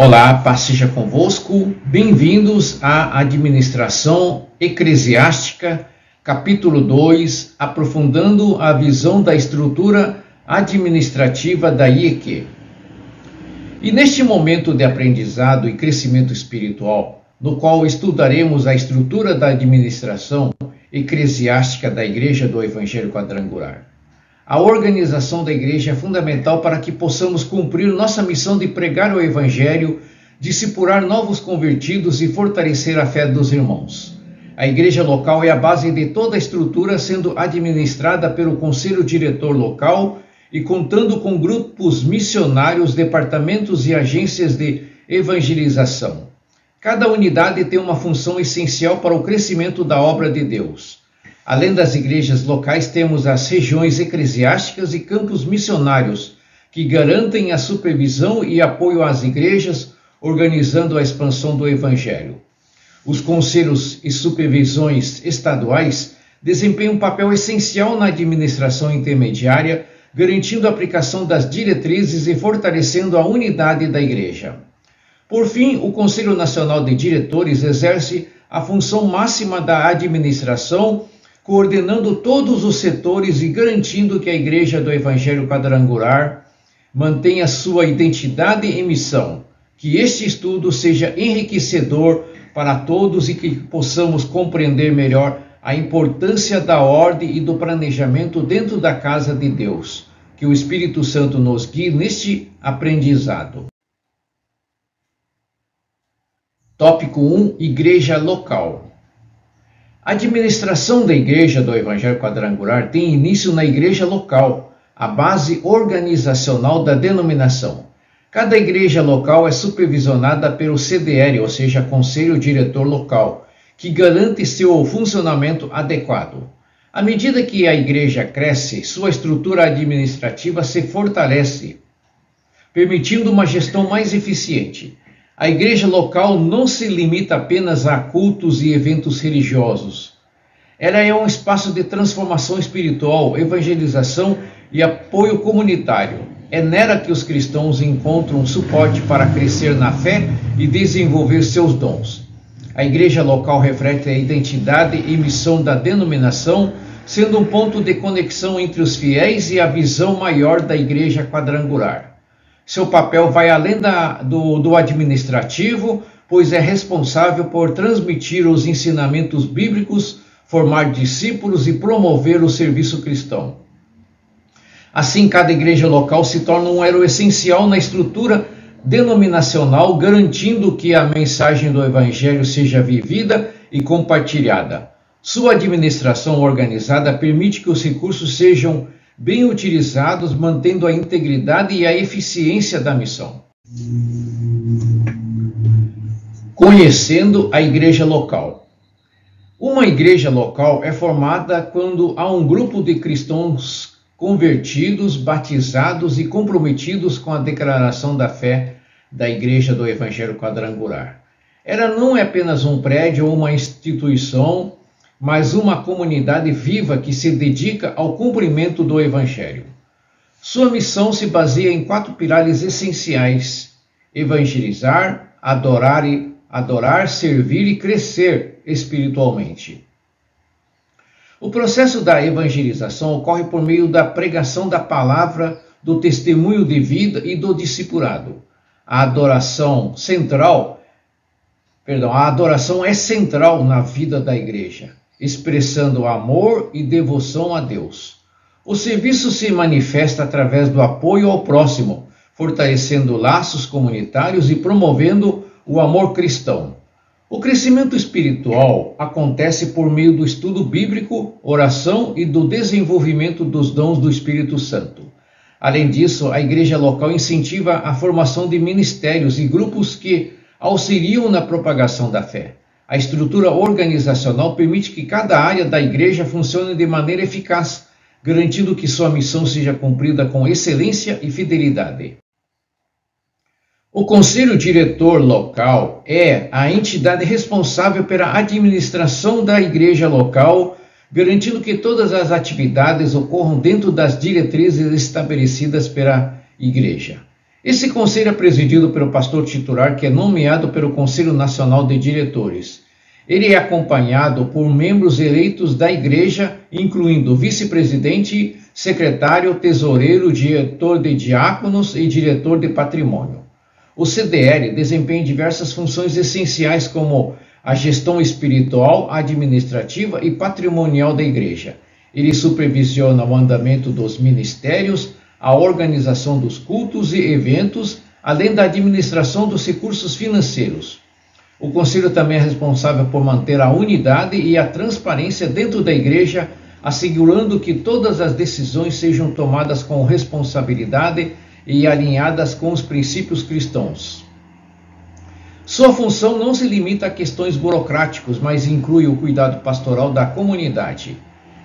Olá, paz seja convosco. Bem-vindos à Administração Eclesiástica, capítulo 2, aprofundando a visão da estrutura administrativa da IEQ. E neste momento de aprendizado e crescimento espiritual, no qual estudaremos a estrutura da administração eclesiástica da Igreja do Evangelho Quadrangular. A organização da igreja é fundamental para que possamos cumprir nossa missão de pregar o Evangelho, discipular novos convertidos e fortalecer a fé dos irmãos. A igreja local é a base de toda a estrutura, sendo administrada pelo conselho diretor local e contando com grupos missionários, departamentos e agências de evangelização. Cada unidade tem uma função essencial para o crescimento da obra de Deus. Além das igrejas locais, temos as regiões eclesiásticas e campos missionários, que garantem a supervisão e apoio às igrejas, organizando a expansão do Evangelho. Os conselhos e supervisões estaduais desempenham um papel essencial na administração intermediária, garantindo a aplicação das diretrizes e fortalecendo a unidade da igreja. Por fim, o Conselho Nacional de Diretores exerce a função máxima da administração, coordenando todos os setores e garantindo que a Igreja do Evangelho Quadrangular mantenha sua identidade e missão, que este estudo seja enriquecedor para todos e que possamos compreender melhor a importância da ordem e do planejamento dentro da casa de Deus. Que o Espírito Santo nos guie neste aprendizado. Tópico 1. Igreja local. A administração da Igreja do Evangelho Quadrangular tem início na igreja local, a base organizacional da denominação. Cada igreja local é supervisionada pelo CDL, ou seja, Conselho Diretor Local, que garante seu funcionamento adequado. À medida que a igreja cresce, sua estrutura administrativa se fortalece, permitindo uma gestão mais eficiente. A igreja local não se limita apenas a cultos e eventos religiosos. Ela é um espaço de transformação espiritual, evangelização e apoio comunitário. É nela que os cristãos encontram suporte para crescer na fé e desenvolver seus dons. A igreja local reflete a identidade e missão da denominação, sendo um ponto de conexão entre os fiéis e a visão maior da igreja quadrangular. Seu papel vai além do administrativo, pois é responsável por transmitir os ensinamentos bíblicos, formar discípulos e promover o serviço cristão. Assim, cada igreja local se torna um elo essencial na estrutura denominacional, garantindo que a mensagem do Evangelho seja vivida e compartilhada. Sua administração organizada permite que os recursos sejam bem utilizados, mantendo a integridade e a eficiência da missão. Conhecendo a igreja local. Uma igreja local é formada quando há um grupo de cristãos convertidos, batizados e comprometidos com a declaração da fé da Igreja do Evangelho Quadrangular. Ela não é apenas um prédio ou uma instituição, mas uma comunidade viva que se dedica ao cumprimento do Evangelho. Sua missão se baseia em 4 pilares essenciais: evangelizar, adorar, servir e crescer espiritualmente. O processo da evangelização ocorre por meio da pregação da palavra, do testemunho de vida e do discipulado. A adoração é central na vida da igreja, expressando amor e devoção a Deus. O serviço se manifesta através do apoio ao próximo, fortalecendo laços comunitários e promovendo o amor cristão. O crescimento espiritual acontece por meio do estudo bíblico, oração e do desenvolvimento dos dons do Espírito Santo. Além disso, a igreja local incentiva a formação de ministérios e grupos que auxiliam na propagação da fé. A estrutura organizacional permite que cada área da igreja funcione de maneira eficaz, garantindo que sua missão seja cumprida com excelência e fidelidade. O Conselho Diretor Local é a entidade responsável pela administração da igreja local, garantindo que todas as atividades ocorram dentro das diretrizes estabelecidas pela igreja. Esse conselho é presidido pelo pastor titular, que é nomeado pelo Conselho Nacional de Diretores. Ele é acompanhado por membros eleitos da igreja, incluindo vice-presidente, secretário, tesoureiro, diretor de diáconos e diretor de patrimônio. O CDL desempenha diversas funções essenciais, como a gestão espiritual, administrativa e patrimonial da igreja. Ele supervisiona o andamento dos ministérios, a organização dos cultos e eventos, além da administração dos recursos financeiros. O Conselho também é responsável por manter a unidade e a transparência dentro da igreja, assegurando que todas as decisões sejam tomadas com responsabilidade e alinhadas com os princípios cristãos. Sua função não se limita a questões burocráticas, mas inclui o cuidado pastoral da comunidade.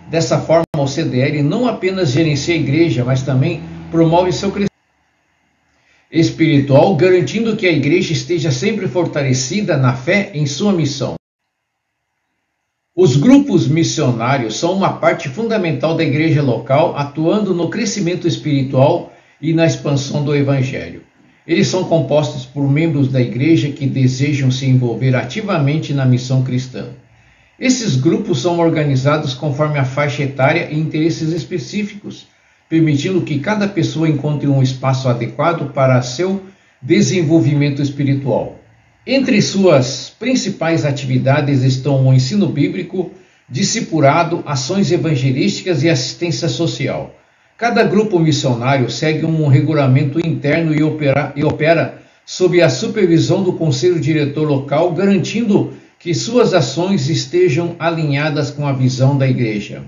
Dessa forma, o CDL não apenas gerencia a igreja, mas também promove seu crescimento espiritual, garantindo que a igreja esteja sempre fortalecida na fé em sua missão. Os grupos missionários são uma parte fundamental da igreja local, atuando no crescimento espiritual e na expansão do evangelho. Eles são compostos por membros da igreja que desejam se envolver ativamente na missão cristã. Esses grupos são organizados conforme a faixa etária e interesses específicos, permitindo que cada pessoa encontre um espaço adequado para seu desenvolvimento espiritual. Entre suas principais atividades estão o ensino bíblico, discipulado, ações evangelísticas e assistência social. Cada grupo missionário segue um regulamento interno e opera sob a supervisão do conselho diretor local, garantindo que suas ações estejam alinhadas com a visão da igreja.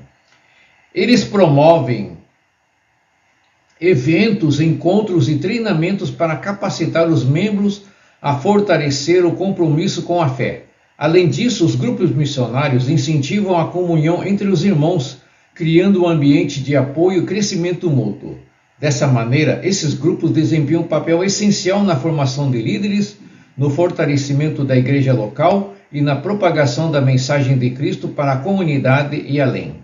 Eles promovem eventos, encontros e treinamentos para capacitar os membros a fortalecer o compromisso com a fé. Além disso, os grupos missionários incentivam a comunhão entre os irmãos, criando um ambiente de apoio e crescimento mútuo. Dessa maneira, esses grupos desempenham um papel essencial na formação de líderes, no fortalecimento da igreja local e na propagação da mensagem de Cristo para a comunidade e além.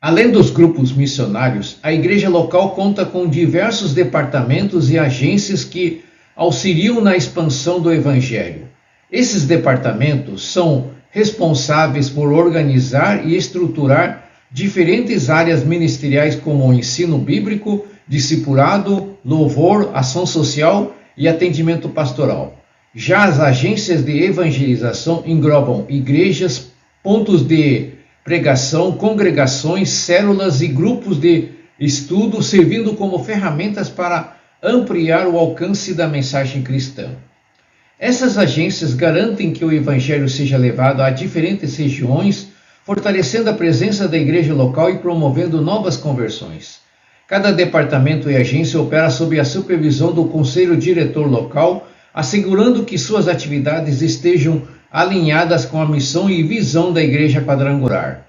Além dos grupos missionários, a igreja local conta com diversos departamentos e agências que auxiliam na expansão do evangelho. Esses departamentos são responsáveis por organizar e estruturar diferentes áreas ministeriais como o ensino bíblico, discipulado, louvor, ação social e atendimento pastoral. Já as agências de evangelização englobam igrejas, pontos de pregação, congregações, células e grupos de estudo, servindo como ferramentas para ampliar o alcance da mensagem cristã. Essas agências garantem que o evangelho seja levado a diferentes regiões, fortalecendo a presença da igreja local e promovendo novas conversões. Cada departamento e agência opera sob a supervisão do conselho diretor local, assegurando que suas atividades estejam alinhadas com a missão e visão da igreja quadrangular.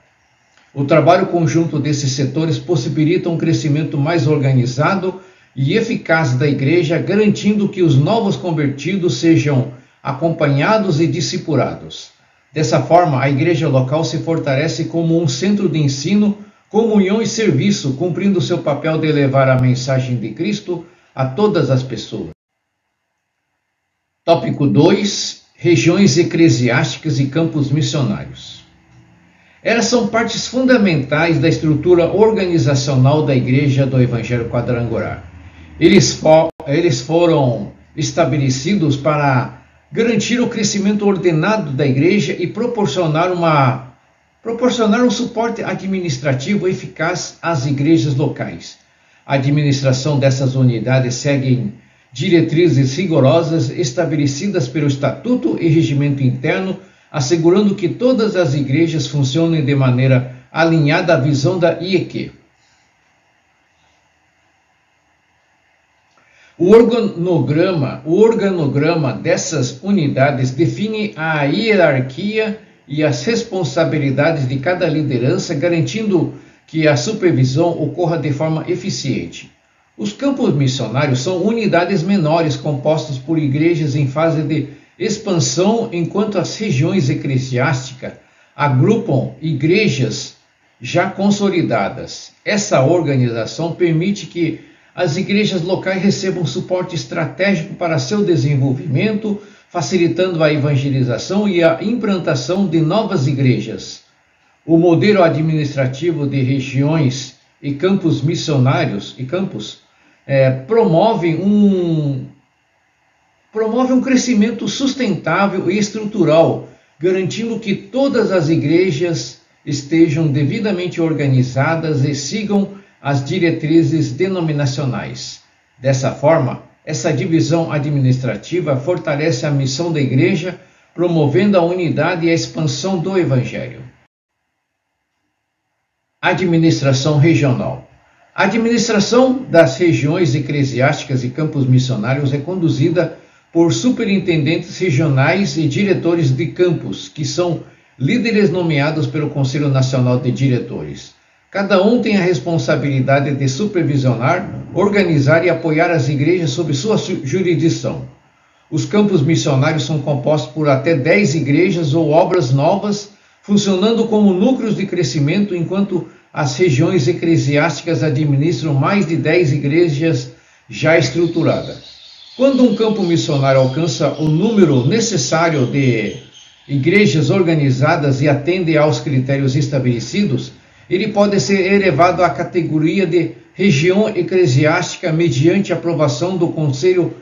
O trabalho conjunto desses setores possibilita um crescimento mais organizado e eficaz da igreja, garantindo que os novos convertidos sejam acompanhados e discipulados. Dessa forma, a igreja local se fortalece como um centro de ensino, comunhão e serviço, cumprindo seu papel de levar a mensagem de Cristo a todas as pessoas. Tópico 2. Regiões eclesiásticas e campos missionários. Elas são partes fundamentais da estrutura organizacional da Igreja do Evangelho Quadrangular. Eles foram estabelecidos para garantir o crescimento ordenado da Igreja e proporcionar um suporte administrativo eficaz às igrejas locais. A administração dessas unidades segue diretrizes rigorosas estabelecidas pelo Estatuto e Regimento Interno, assegurando que todas as igrejas funcionem de maneira alinhada à visão da IEQ. O organograma dessas unidades define a hierarquia e as responsabilidades de cada liderança, garantindo que a supervisão ocorra de forma eficiente. Os campos missionários são unidades menores compostas por igrejas em fase de expansão, enquanto as regiões eclesiásticas agrupam igrejas já consolidadas. Essa organização permite que as igrejas locais recebam suporte estratégico para seu desenvolvimento, facilitando a evangelização e a implantação de novas igrejas. O modelo administrativo de regiões e campos missionários promove um crescimento sustentável e estrutural, garantindo que todas as igrejas estejam devidamente organizadas e sigam as diretrizes denominacionais. Dessa forma, essa divisão administrativa fortalece a missão da igreja, promovendo a unidade e a expansão do Evangelho. Administração regional. A administração das regiões eclesiásticas e campos missionários é conduzida por superintendentes regionais e diretores de campos, que são líderes nomeados pelo Conselho Nacional de Diretores. Cada um tem a responsabilidade de supervisionar, organizar e apoiar as igrejas sob sua jurisdição. Os campos missionários são compostos por até 10 igrejas ou obras novas, funcionando como núcleos de crescimento, enquanto as regiões eclesiásticas administram mais de 10 igrejas já estruturadas. Quando um campo missionário alcança o número necessário de igrejas organizadas e atende aos critérios estabelecidos, ele pode ser elevado à categoria de região eclesiástica mediante aprovação do Conselho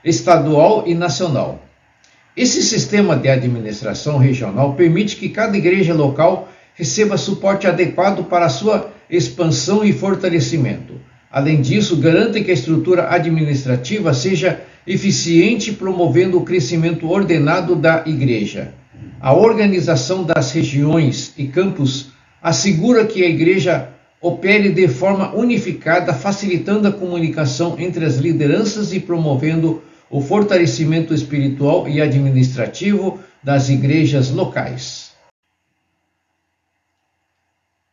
Estadual e Nacional. Esse sistema de administração regional permite que cada igreja local receba suporte adequado para sua expansão e fortalecimento. Além disso, garante que a estrutura administrativa seja eficiente, promovendo o crescimento ordenado da igreja. A organização das regiões e campos assegura que a igreja opere de forma unificada, facilitando a comunicação entre as lideranças e promovendo o fortalecimento espiritual e administrativo das igrejas locais.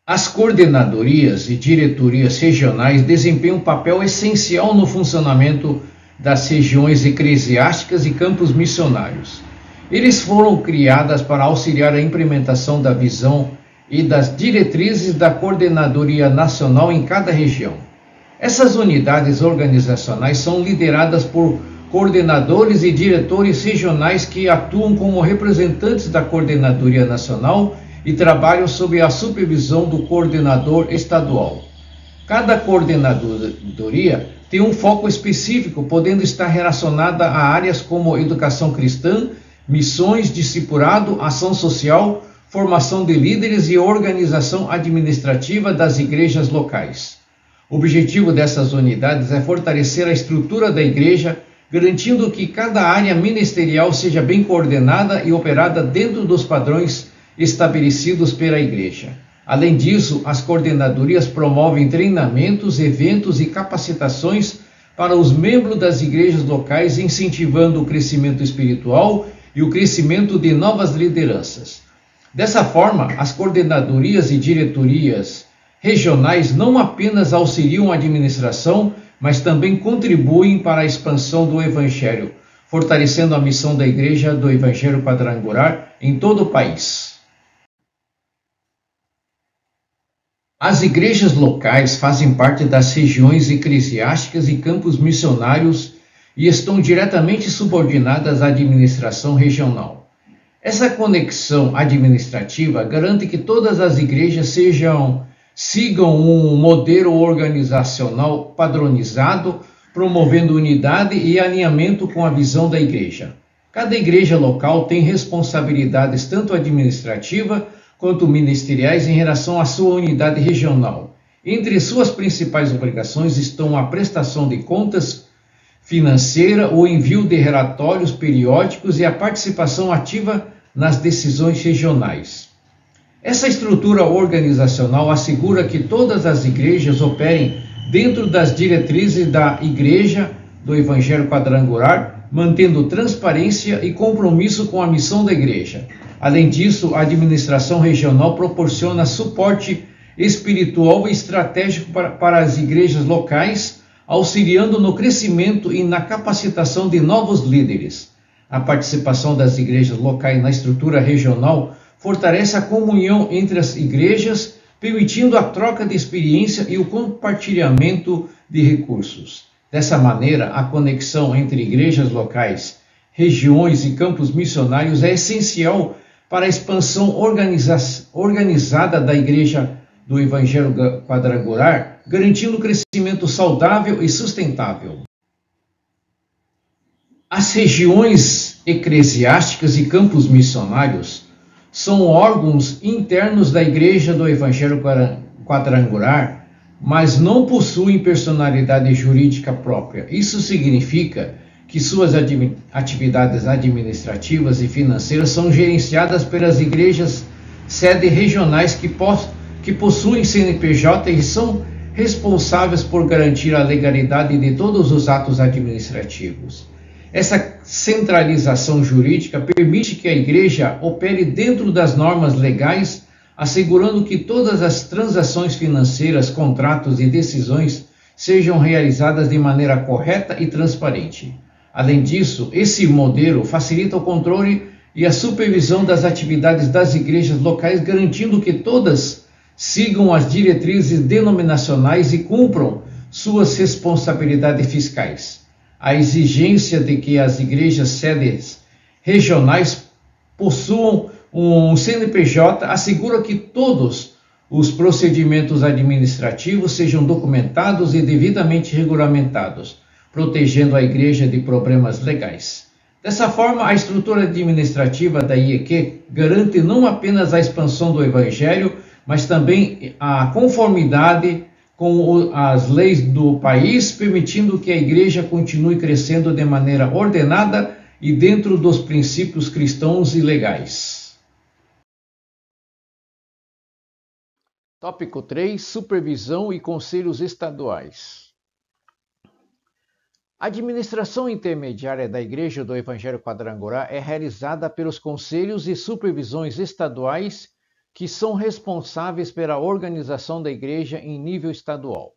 As coordenadorias e diretorias regionais desempenham um papel essencial no funcionamento das regiões eclesiásticas e campos missionários. Eles foram criadas para auxiliar a implementação da visão e das diretrizes da Coordenadoria Nacional em cada região. Essas unidades organizacionais são lideradas por coordenadores e diretores regionais que atuam como representantes da Coordenadoria Nacional e trabalham sob a supervisão do coordenador estadual. Cada coordenadoria tem um foco específico, podendo estar relacionada a áreas como educação cristã, missões, discipulado, ação social, formação de líderes e organização administrativa das igrejas locais. O objetivo dessas unidades é fortalecer a estrutura da igreja, garantindo que cada área ministerial seja bem coordenada e operada dentro dos padrões estabelecidos pela igreja. Além disso, as coordenadorias promovem treinamentos, eventos e capacitações para os membros das igrejas locais, incentivando o crescimento espiritual e o crescimento de novas lideranças. Dessa forma, as coordenadorias e diretorias regionais não apenas auxiliam a administração, mas também contribuem para a expansão do Evangelho, fortalecendo a missão da Igreja do Evangelho Quadrangular em todo o país. As igrejas locais fazem parte das regiões eclesiásticas e campos missionários e estão diretamente subordinadas à administração regional. Essa conexão administrativa garante que todas as igrejas sigam um modelo organizacional padronizado, promovendo unidade e alinhamento com a visão da igreja. Cada igreja local tem responsabilidades tanto administrativas quanto ministeriais em relação à sua unidade regional. Entre suas principais obrigações estão a prestação de contas financeira, o envio de relatórios periódicos e a participação ativa nas decisões regionais. Essa estrutura organizacional assegura que todas as igrejas operem dentro das diretrizes da Igreja do Evangelho Quadrangular, mantendo transparência e compromisso com a missão da igreja. Além disso, a administração regional proporciona suporte espiritual e estratégico para as igrejas locais, auxiliando no crescimento e na capacitação de novos líderes. A participação das igrejas locais na estrutura regional fortalece a comunhão entre as igrejas, permitindo a troca de experiência e o compartilhamento de recursos. Dessa maneira, a conexão entre igrejas locais, regiões e campos missionários é essencial para a expansão organizada da Igreja do Evangelho Quadrangular, garantindo crescimento saudável e sustentável. As regiões eclesiásticas e campos missionários são órgãos internos da Igreja do Evangelho Quadrangular, mas não possuem personalidade jurídica própria. Isso significa que suas atividades administrativas e financeiras são gerenciadas pelas igrejas sede regionais que possuem CNPJ e são responsáveis por garantir a legalidade de todos os atos administrativos. Essa centralização jurídica permite que a igreja opere dentro das normas legais, assegurando que todas as transações financeiras, contratos e decisões sejam realizadas de maneira correta e transparente. Além disso, esse modelo facilita o controle e a supervisão das atividades das igrejas locais, garantindo que todas sigam as diretrizes denominacionais e cumpram suas responsabilidades fiscais. A exigência de que as igrejas sedes regionais possuam um CNPJ assegura que todos os procedimentos administrativos sejam documentados e devidamente regulamentados, protegendo a igreja de problemas legais. Dessa forma, a estrutura administrativa da IEQ garante não apenas a expansão do Evangelho, mas também a conformidade com as leis do país, permitindo que a igreja continue crescendo de maneira ordenada e dentro dos princípios cristãos e legais. Tópico 3. Supervisão e conselhos estaduais. A administração intermediária da Igreja do Evangelho Quadrangular é realizada pelos conselhos e supervisões estaduais, que são responsáveis pela organização da Igreja em nível estadual.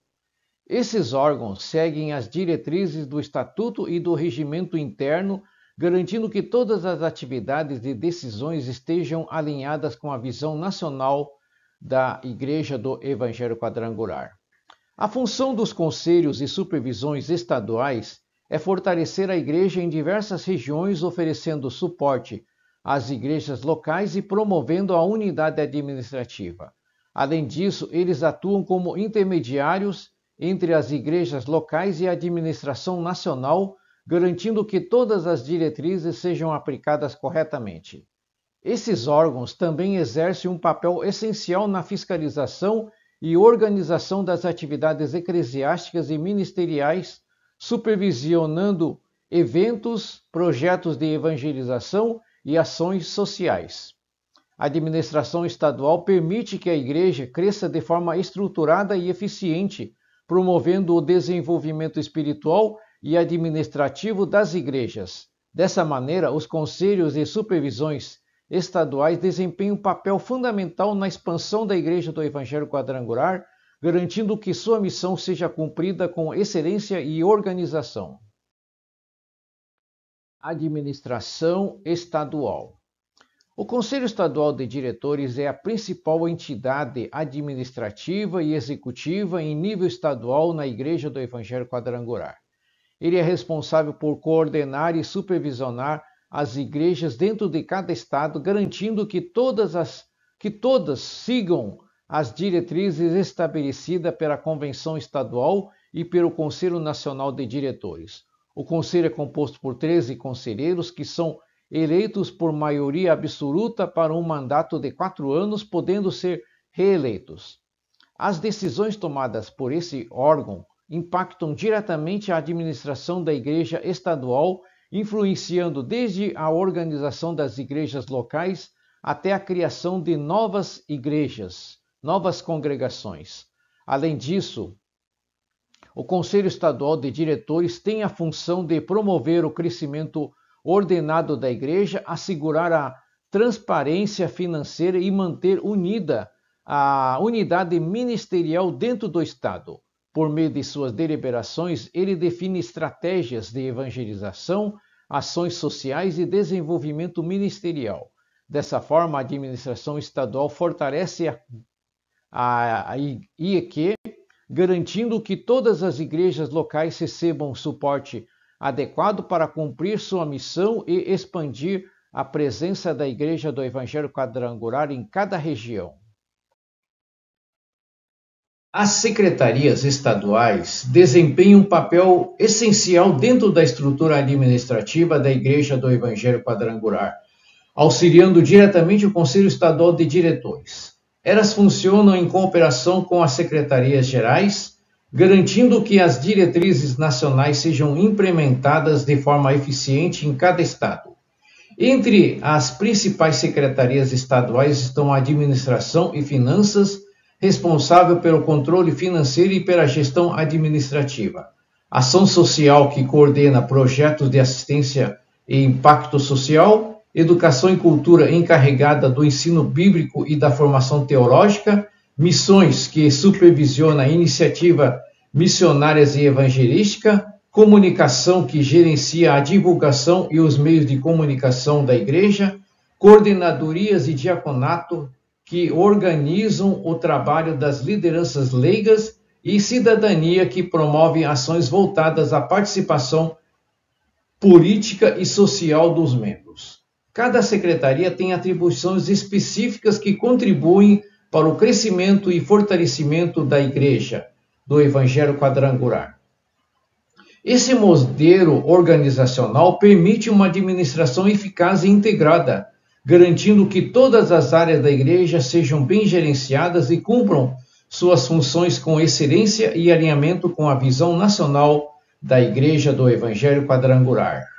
Esses órgãos seguem as diretrizes do Estatuto e do Regimento Interno, garantindo que todas as atividades e decisões estejam alinhadas com a visão nacional da Igreja do Evangelho Quadrangular. A função dos conselhos e supervisões estaduais é fortalecer a Igreja em diversas regiões, oferecendo suporte às igrejas locais e promovendo a unidade administrativa. Além disso, eles atuam como intermediários entre as igrejas locais e a administração nacional, garantindo que todas as diretrizes sejam aplicadas corretamente. Esses órgãos também exercem um papel essencial na fiscalização e organização das atividades eclesiásticas e ministeriais, supervisionando eventos, projetos de evangelização e ações sociais. A administração estadual permite que a igreja cresça de forma estruturada e eficiente, promovendo o desenvolvimento espiritual e administrativo das igrejas. Dessa maneira, os conselhos e supervisões estaduais desempenham um papel fundamental na expansão da Igreja do Evangelho Quadrangular, garantindo que sua missão seja cumprida com excelência e organização. Administração estadual. O Conselho Estadual de Diretores é a principal entidade administrativa e executiva em nível estadual na Igreja do Evangelho Quadrangular. Ele é responsável por coordenar e supervisionar as igrejas dentro de cada estado, garantindo que todas sigam as diretrizes estabelecidas pela Convenção Estadual e pelo Conselho Nacional de Diretores. O Conselho é composto por 13 conselheiros que são eleitos por maioria absoluta para um mandato de 4 anos, podendo ser reeleitos. As decisões tomadas por esse órgão impactam diretamente a administração da Igreja Estadual, influenciando desde a organização das igrejas locais até a criação de novas igrejas, novas congregações. Além disso, o Conselho Estadual de Diretores tem a função de promover o crescimento ordenado da igreja, assegurar a transparência financeira e manter unida a unidade ministerial dentro do Estado. Por meio de suas deliberações, ele define estratégias de evangelização, ações sociais e desenvolvimento ministerial. Dessa forma, a administração estadual fortalece a IEQ, garantindo que todas as igrejas locais recebam suporte adequado para cumprir sua missão e expandir a presença da Igreja do Evangelho Quadrangular em cada região. As secretarias estaduais desempenham um papel essencial dentro da estrutura administrativa da Igreja do Evangelho Quadrangular, auxiliando diretamente o Conselho Estadual de Diretores. Elas funcionam em cooperação com as secretarias gerais, garantindo que as diretrizes nacionais sejam implementadas de forma eficiente em cada estado. Entre as principais secretarias estaduais estão a Administração e Finanças, responsável pelo controle financeiro e pela gestão administrativa. Ação Social, que coordena projetos de assistência e impacto social. Educação e Cultura, encarregada do ensino bíblico e da formação teológica. Missões, que supervisiona a iniciativa missionárias e evangelística. Comunicação, que gerencia a divulgação e os meios de comunicação da igreja. Coordenadorias e diaconato, que organizam o trabalho das lideranças leigas, e cidadania, que promove ações voltadas à participação política e social dos membros. Cada secretaria tem atribuições específicas que contribuem para o crescimento e fortalecimento da Igreja do Evangelho Quadrangular. Esse modelo organizacional permite uma administração eficaz e integrada, garantindo que todas as áreas da igreja sejam bem gerenciadas e cumpram suas funções com excelência e alinhamento com a visão nacional da Igreja do Evangelho Quadrangular.